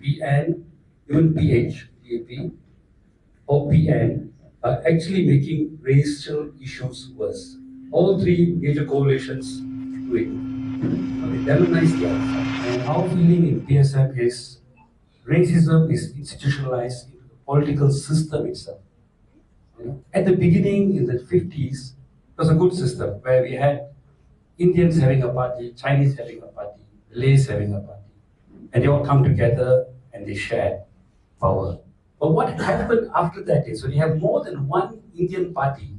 PN, even PH, DAP, or PN are actually making racial issues worse. All three major coalitions do it. They demonize the other side. And our feeling in PSM is racism is institutionalized into the political system itself. At the beginning, in the 50s, it was a good system where we had Indians having a party, Chinese having a party, Malays having a party, and they all come together and they share power. But what happened after that is when you have more than one Indian party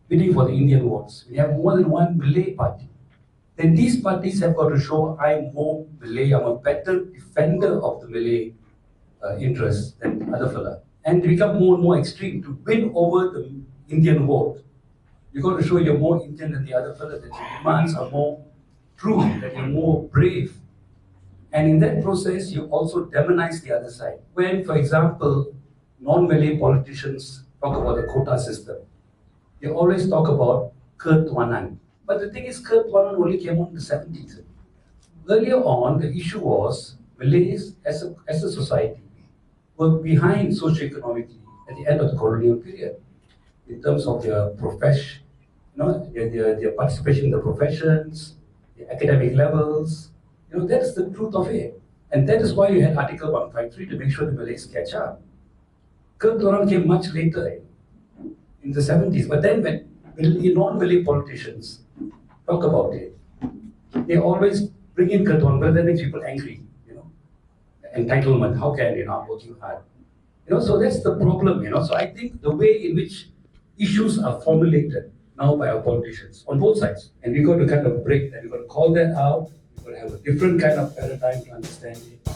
bidding for the Indian votes, when you have more than one Malay party, then these parties have got to show I'm more Malay, I'm a better defender of the Malay interests than the other fella. And they become more and more extreme to win over the Indian vote. You've got to show you're more Indian than the other fella, that your demands are more true, that you're more brave. And in that process, you also demonize the other side. When, for example, non-Malay politicians talk about the quota system, they always talk about ketuanan. But the thing is, ketuanan only came out in the 70s. Earlier on, the issue was Malays as a society were behind socioeconomically at the end of the colonial period in terms of their profession, their participation in the professions, the academic levels. That is the truth of it. And that is why you had Article 153 to make sure the Malays catch up. Ketuanan came much later, in the 70s. But then when non-Malay politicians talk about it, they always bring in Ketuanan, but that makes people angry. Entitlement, how can I'm working hard? So that's the problem, So I think the way in which issues are formulated now by our politicians on both sides, and we've got to kind of break that, we've got to call that out, we've got to have a different kind of paradigm to understand it.